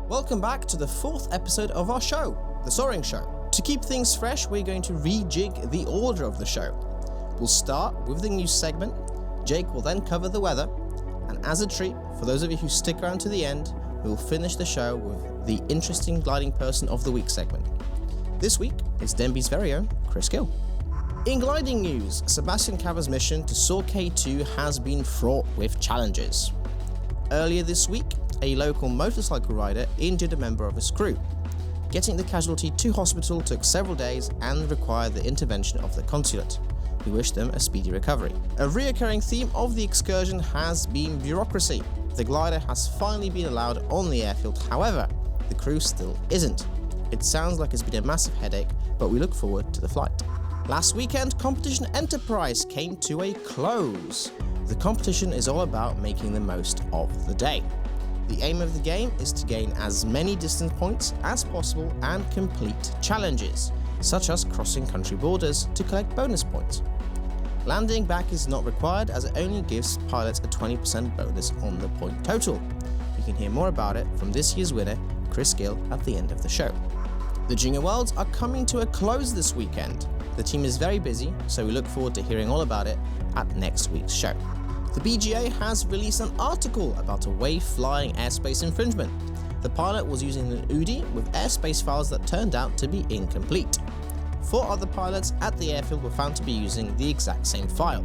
Welcome back to the 4th episode of our show, The Soaring Show. To keep things fresh, we're going to rejig the order of the show. We'll start with the news segment, Jake will then cover the weather, and as a treat, for those of you who stick around to the end, we'll finish the show with the interesting gliding person of the week segment. This week, it's Denby's very own Chris Gill. In gliding news, Sebastian Cava's mission to Soar K2 has been fraught with challenges. Earlier this week, a local motorcycle rider injured a member of his crew. Getting the casualty to hospital took several days and required the intervention of the consulate. We wish them a speedy recovery. A reoccurring theme of the excursion has been bureaucracy. The glider has finally been allowed on the airfield, however, the crew still isn't. It sounds like it's been a massive headache, but we look forward to the flight. Last weekend, Competition Enterprise came to a close. The competition is all about making the most of the day. The aim of the game is to gain as many distance points as possible and complete challenges, such as crossing country borders to collect bonus points. Landing back is not required as it only gives pilots a 20% bonus on the point total. You can hear more about it from this year's winner, Chris Gill, at the end of the show. The Junior Worlds are coming to a close this weekend. The team is very busy, so we look forward to hearing all about it at next week's show. The BGA has released an article about a wave-flying airspace infringement. The pilot was using an UDI with airspace files that turned out to be incomplete. 4 other pilots at the airfield were found to be using the exact same file.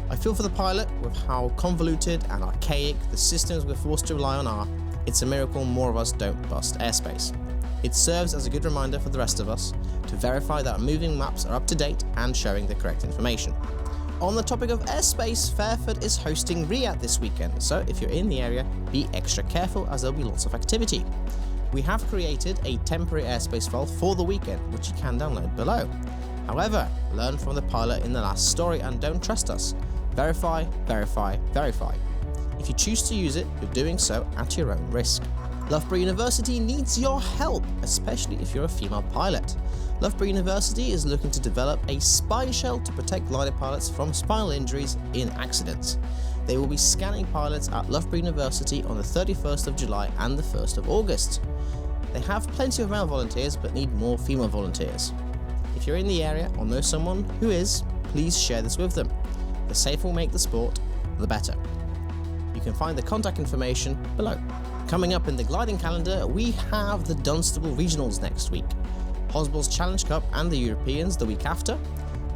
I feel for the pilot with how convoluted and archaic the systems we're forced to rely on are. It's a miracle more of us don't bust airspace. It serves as a good reminder for the rest of us to verify that our moving maps are up to date and showing the correct information. On the topic of airspace, Fairford is hosting Riyadh this weekend, so if you're in the area, be extra careful as there'll be lots of activity. We have created a temporary airspace file for the weekend, which you can download below. However, learn from the pilot in the last story and don't trust us. Verify, verify, verify. If you choose to use it, you're doing so at your own risk. Loughborough University needs your help, especially if you're a female pilot. Loughborough University is looking to develop a spine shell to protect glider pilots from spinal injuries in accidents. They will be scanning pilots at Loughborough University on the 31st of July and the 1st of August. They have plenty of male volunteers but need more female volunteers. If you're in the area or know someone who is, please share this with them. The safer we make the sport, the better. You can find the contact information below. Coming up in the gliding calendar, we have the Dunstable Regionals next week, Hosball's Challenge Cup and the Europeans the week after,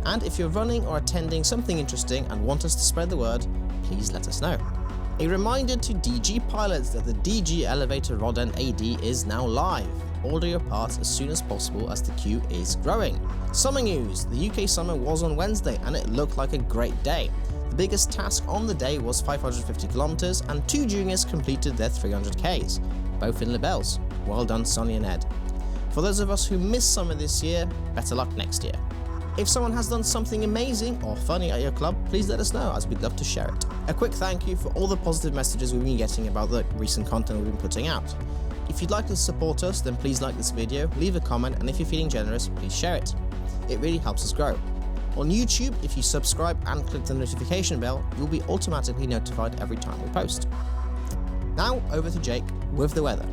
and if you're running or attending something interesting and want us to spread the word, please let us know. A reminder to DG pilots that the DG Elevator Rod End AD is now live. Order your parts as soon as possible as the queue is growing. Summer news. The UK summer was on Wednesday and it looked like a great day. The biggest task on the day was 550 kilometers and 2 juniors completed their 300Ks, both in Libelles. Well done, Sonny and Ed. For those of us who missed summer this year, better luck next year. If someone has done something amazing or funny at your club, please let us know as we'd love to share it. A quick thank you for all the positive messages we've been getting about the recent content we've been putting out. If you'd like to support us, then please like this video, leave a comment, and if you're feeling generous, please share it. It really helps us grow. On YouTube, if you subscribe and click the notification bell, you'll be automatically notified every time we post. Now, over to Jake with the weather.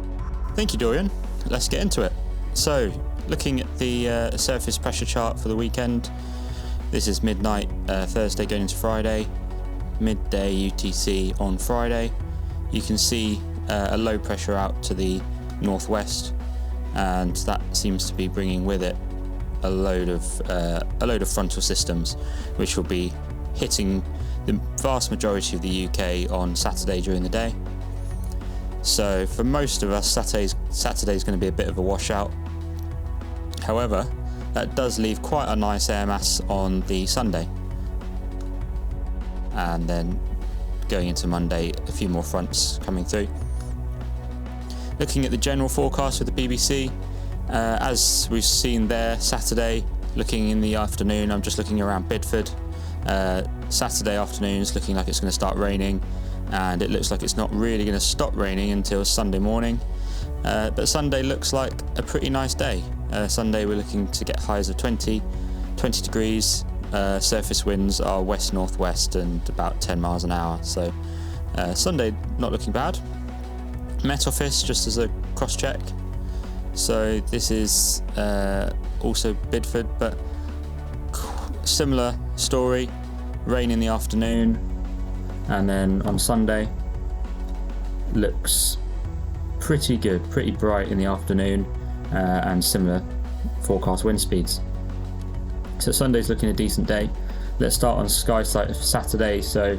Thank you, Dorian. Let's get into it. So, looking at the surface pressure chart for the weekend, this is midnight Thursday going into Friday, midday UTC on Friday. You can see a low pressure out to the northwest, and that seems to be bringing with it a load of frontal systems, which will be hitting the vast majority of the UK on Saturday during the day. So for most of us, Saturday's going to be a bit of a washout. However, that does leave quite a nice air mass on the Sunday. And then going into Monday, a few more fronts coming through. Looking at the general forecast for the BBC, as we've seen there, Saturday, looking in the afternoon, I'm just looking around Bidford. Saturday afternoon is looking like it's going to start raining, and it looks like it's not really going to stop raining until Sunday morning. But Sunday looks like a pretty nice day. Sunday we're looking to get highs of 20 degrees. Surface winds are west-northwest and about 10 miles an hour. So Sunday not looking bad. Met Office, just as a cross-check. So this is also Bidford, but similar story. Rain in the afternoon, and then on Sunday looks pretty good, pretty bright in the afternoon, and similar forecast wind speeds. So Sunday's looking a decent day. Let's start on SkySight for Saturday. So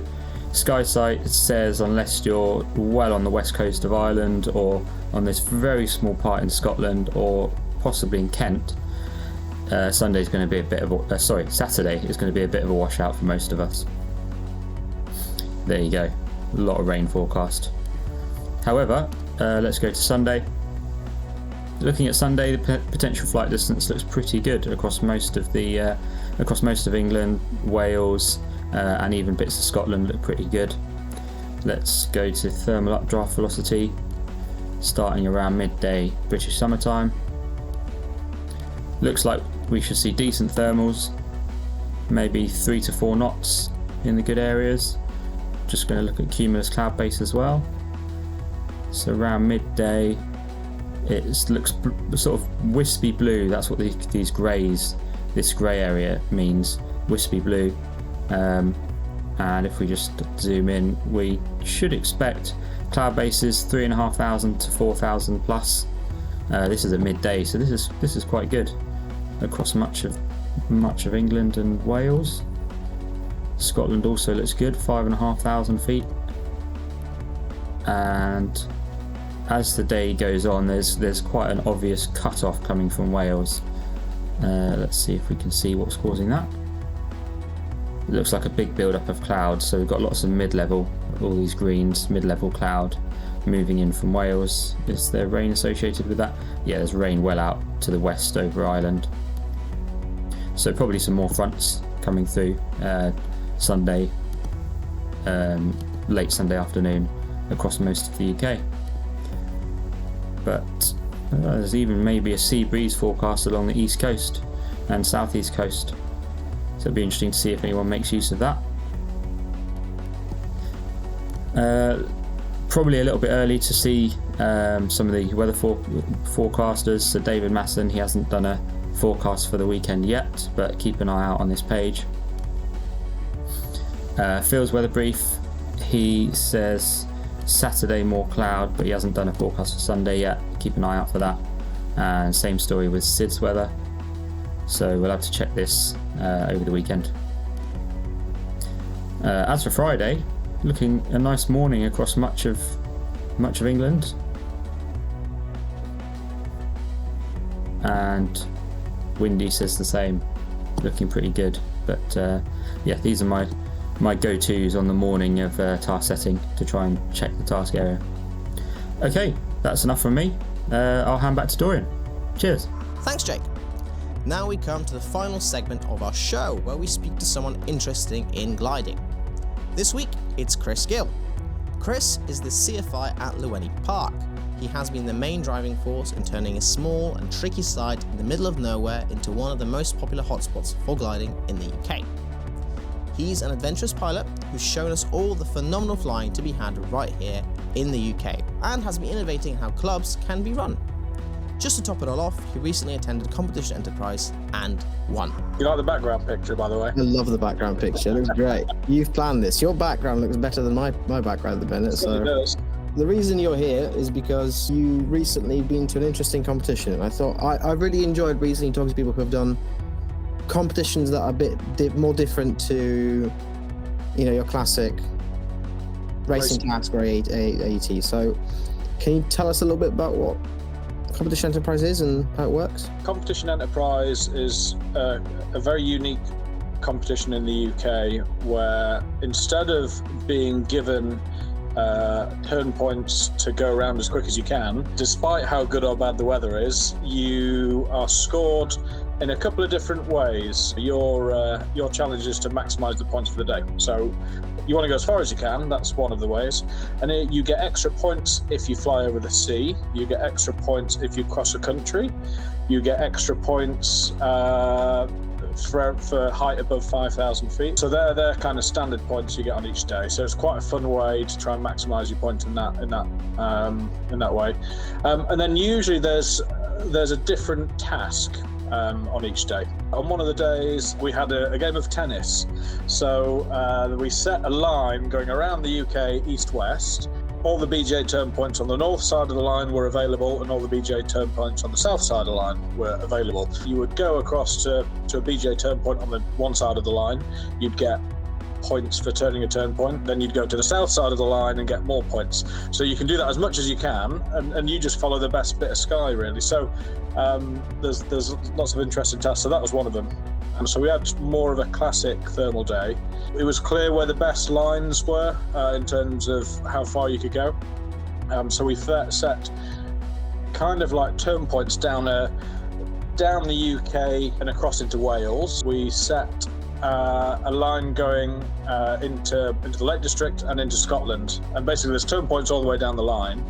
SkySight says unless you're well on the west coast of Ireland or on this very small part in Scotland or possibly in Kent, Saturday is going to be a bit of a washout for most of us. There you go, a lot of rain forecast. However, let's go to Sunday. Looking at Sunday, the potential flight distance looks pretty good across most of England, Wales, and even bits of Scotland look pretty good. Let's go to thermal updraft velocity, starting around midday British summertime. Looks like we should see decent thermals, maybe 3 to 4 knots in the good areas. Just going to look at cumulus cloud base as well. So around midday, it looks sort of wispy blue. That's what this grey area means, wispy blue. And if we just zoom in, we should expect cloud bases 3,500 to 4,000 plus. This is at midday, so this is quite good across much of England and Wales. Scotland also looks good, 5,500 feet. And as the day goes on, there's quite an obvious cut-off coming from Wales. Let's see if we can see what's causing that. It looks like a big build-up of clouds, so we've got lots of mid-level, all these greens, mid-level cloud moving in from Wales. Is there rain associated with that? Yeah, there's rain well out to the west over Ireland. So probably some more fronts coming through Sunday, late Sunday afternoon across most of the UK. But there's even maybe a sea breeze forecast along the east coast and southeast coast. So it'll be interesting to see if anyone makes use of that. Probably a little bit early to see some of the weather forecasters. So David Masson, he hasn't done a forecast for the weekend yet, but keep an eye out on this page. Phil's weather brief, he says Saturday more cloud, but he hasn't done a forecast for Sunday yet. Keep an eye out for that. And same story with Sid's weather. So we'll have to check this over the weekend. As for Friday, looking a nice morning across much of England. And Windy says the same, looking pretty good. But yeah, these are my go-tos on the morning of task setting to try and check the task area. Okay, that's enough from me. I'll hand back to Dorian. Cheers. Thanks, Jake. Now we come to the final segment of our show, where we speak to someone interesting in gliding. This week, it's Chris Gill. Chris is the CFI at Llewellyn Park. He has been the main driving force in turning a small and tricky site in the middle of nowhere into one of the most popular hotspots for gliding in the UK. He's an adventurous pilot who's shown us all the phenomenal flying to be had right here in the UK, and has been innovating how clubs can be run. Just to top it all off, he recently attended Competition Enterprise and won. You like the background picture, by the way? I love the background picture. It looks great. You've planned this. Your background looks better than my background at the minute. So It does. the reason you're here is because you recently been to an interesting competition. And I thought I really enjoyed recently talking to people who have done competitions that are a bit more different to, your classic racing task or AET. So can you tell us a little bit about what Competition Enterprise is and how it works? Competition Enterprise is a very unique competition in the UK, where instead of being given turn points to go around as quick as you can, despite how good or bad the weather is, you are scored in a couple of different ways. Your challenge is to maximise the points for the day. So you want to go as far as you can, that's one of the ways. And you get extra points if you fly over the sea, you get extra points if you cross a country, you get extra points for height above 5,000 feet. So they're kind of standard points you get on each day. So it's quite a fun way to try and maximise your points in that way. And then usually there's a different task on each day. On one of the days, we had a game of tennis. So we set a line going around the UK east-west. All the BJ turn points on the north side of the line were available, and all the BJ turn points on the south side of the line were available. You would go across to a BJ turn point on the one side of the line. You'd get points for turning a turn point. Then you'd go to the south side of the line and get more points. So you can do that as much as you can, and you just follow the best bit of sky, really. So there's lots of interesting tasks. So that was one of them. So we had more of a classic thermal day. It was clear where the best lines were in terms of how far you could go. So we set kind of like turn points down the UK and across into Wales. We set a line going into the Lake District and into Scotland. And basically there's turn points all the way down the line,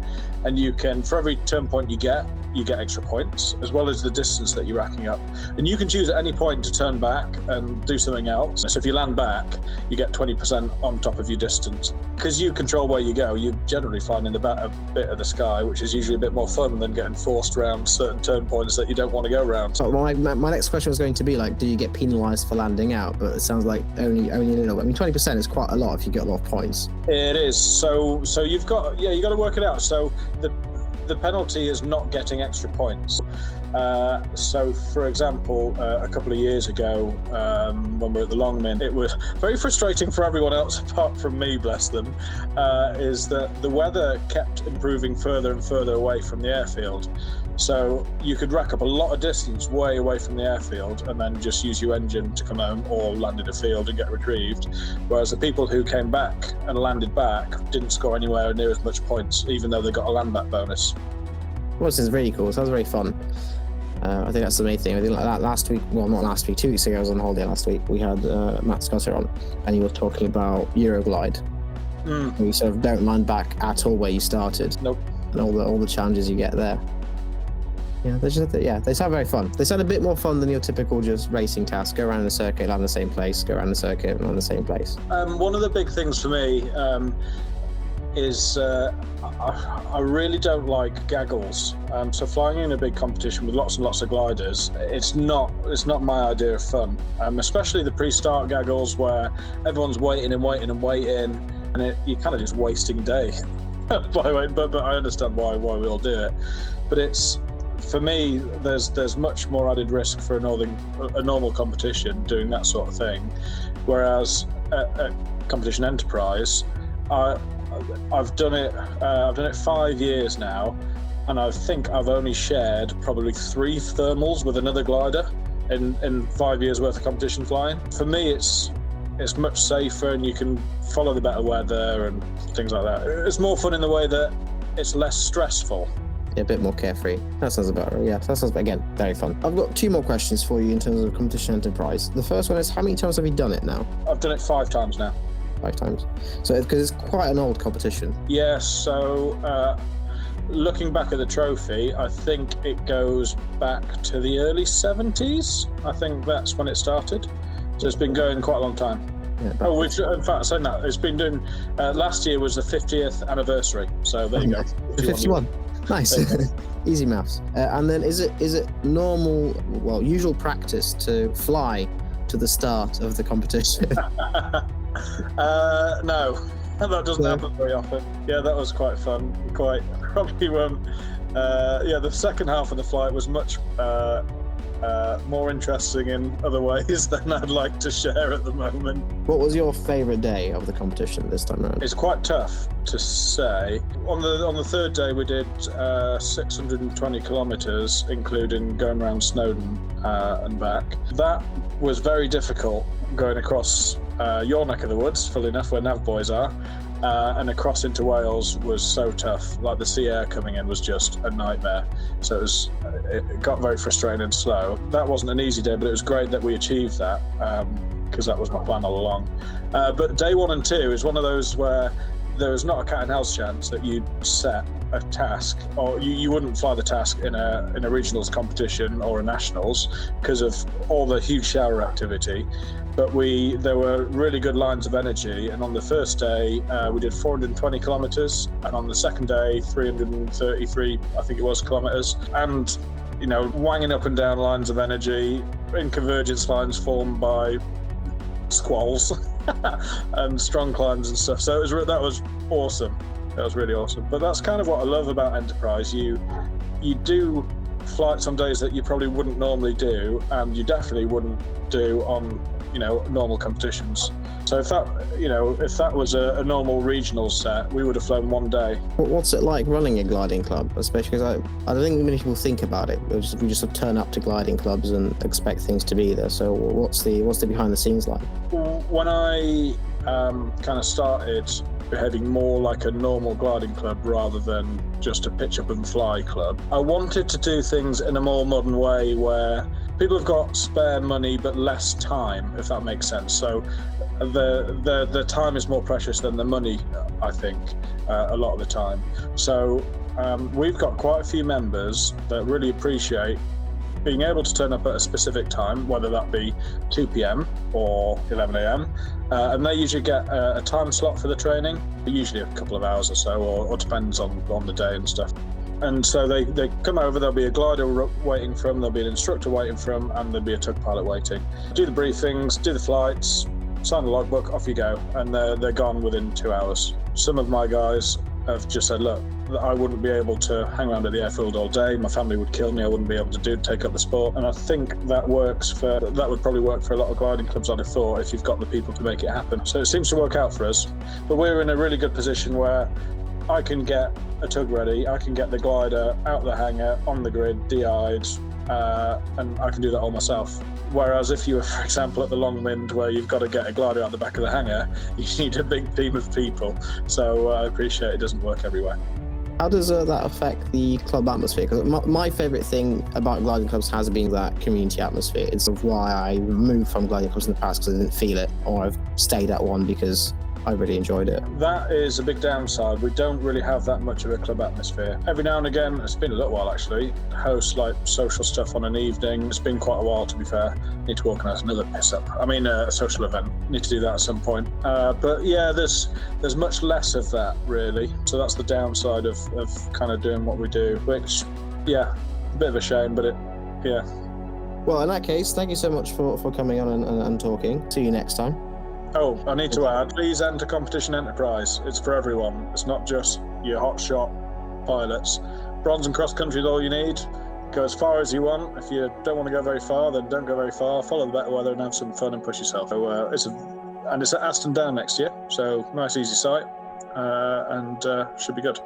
and you can, for every turn point you get extra points, as well as the distance that you're racking up. And you can choose at any point to turn back and do something else. So if you land back, you get 20% on top of your distance. Because you control where you go, you're generally finding the better bit of the sky, which is usually a bit more fun than getting forced around certain turn points that you don't want to go around. So my next question was going to be like, do you get penalised for landing out? But it sounds like only a little bit. I mean, 20% is quite a lot if you get a lot of points. It is. So you've got to work it out. So the penalty is not getting extra points. So, for example, a couple of years ago, when we were at the Longmin, it was very frustrating for everyone else apart from me, bless them, is that the weather kept improving further and further away from the airfield. So you could rack up a lot of distance way away from the airfield and then just use your engine to come home or land in a field and get retrieved. Whereas the people who came back and landed back didn't score anywhere near as much points, even though they got a land back bonus. Well, this is really cool. It sounds very fun. I think that's the main thing. I think like that last week, well, not last week, 2 weeks ago, I was on holiday last week. We had Matt Scudder on, and he was talking about Euroglide. You sort of don't land back at all where you started. Nope. And all the challenges you get there. Yeah, they sound very fun. They sound a bit more fun than your typical just racing task. Go around the circuit, land the same place, go around the circuit, land the same place. One of the big things for me is I really don't like gaggles. So flying in a big competition with lots and lots of gliders, it's not my idea of fun. Especially the pre-start gaggles where everyone's waiting, and you're kind of just wasting day. By the way, but I understand why we all do it. But it's, for me, there's much more added risk for a normal competition doing that sort of thing, whereas at Competition Enterprise, I've done it 5 years now, and I think I've only shared probably 3 thermals with another glider in 5 years worth of competition flying. For me, it's much safer, and you can follow the better weather and things like that. It's more fun in the way that it's less stressful. A bit more carefree. That sounds about right. Yeah, that sounds, again, very fun. I've got 2 more questions for you in terms of Competition Enterprise. The first one is, how many times have you done it now? I've done it 5 times now. 5 times. So, because it's quite an old competition. Yeah, so looking back at the trophy, I think it goes back to the early 70s. I think that's when it started. So it's been going quite a long time. Yeah, in fact, saying that, it's been doing, last year was the 50th anniversary. So there you go. 51. Nice. Easy maths. And then is it normal, usual practice to fly to the start of the competition? No, that doesn't happen very often. Yeah, that was quite fun. Probably the second half of the flight was much more interesting in other ways than I'd like to share at the moment. What was your favourite day of the competition this time around? It's quite tough to say. On the third day, we did 620 kilometres, including going around Snowdon and back. That was very difficult, going across your neck of the woods, funnily enough, where Nav Boys are, and across into Wales was so tough. Like, the sea air coming in was just a nightmare. So it got very frustrating and slow. That wasn't an easy day, but it was great that we achieved that, because that was my plan all along. But day 1 and 2 is one of those where there is not a cat and house chance that you'd set a task, or you wouldn't fly the task in a regionals competition or a nationals because of all the huge shower activity. But there were really good lines of energy, and on the first day we did 420 kilometers, and on the second day 333, I think it was, kilometers, and wanging up and down lines of energy in convergence lines formed by squalls and strong climbs and stuff. So that was awesome. That was really awesome. But that's kind of what I love about Enterprise. You do flights on days that you probably wouldn't normally do, and you definitely wouldn't do on normal competitions. So if that was a normal regional set, we would have flown one day. What's it like running a gliding club, especially because I don't think many people think about it. We just sort of turn up to gliding clubs and expect things to be there. So what's the behind the scenes like? When I kind of started behaving more like a normal gliding club rather than just a pitch up and fly club, I wanted to do things in a more modern way where people have got spare money but less time, if that makes sense. So the time is more precious than the money, I think, a lot of the time. So we've got quite a few members that really appreciate being able to turn up at a specific time, whether that be 2 p.m. or 11 a.m. And they usually get a time slot for the training, usually a couple of hours or so, or depends on the day and stuff. And so they come over, there'll be a glider waiting for them, there'll be an instructor waiting for them, and there'll be a tug pilot waiting. Do the briefings, do the flights, sign the logbook, off you go, and they're gone within 2 hours. Some of my guys have just said, look, I wouldn't be able to hang around at the airfield all day. My family would kill me. I wouldn't be able to take up the sport. And I think that would probably work for a lot of gliding clubs, I'd have thought, if you've got the people to make it happen. So it seems to work out for us. But we're in a really good position where I can get a tug ready, I can get the glider out the hangar, on the grid, DI'd, and I can do that all myself. Whereas if you were, for example, at the long wind where you've got to get a glider out the back of the hangar, you need a big team of people. So I appreciate it doesn't work everywhere. How does that affect the club atmosphere? Because my favourite thing about gliding clubs has been that community atmosphere. It's why I moved from gliding clubs in the past, because I didn't feel it, or I've stayed at one because I really enjoyed it. That is a big downside. We don't really have that much of a club atmosphere. Every now and again, it's been a little while actually, host like social stuff on an evening. It's been quite a while, to be fair. Need to organise another a social event. Need to do that at some point. But yeah, there's much less of that really. So that's the downside of kind of doing what we do, which, yeah, a bit of a shame, but yeah. Well, in that case, thank you so much for coming on and talking. See you next time. Oh, I need to add, please enter Competition Enterprise. It's for everyone. It's not just your hotshot pilots. Bronze and cross country is all you need. Go as far as you want. If you don't want to go very far, then don't go very far. Follow the better weather and have some fun and push yourself. So it's at Aston Down next year. So nice, easy site, and should be good.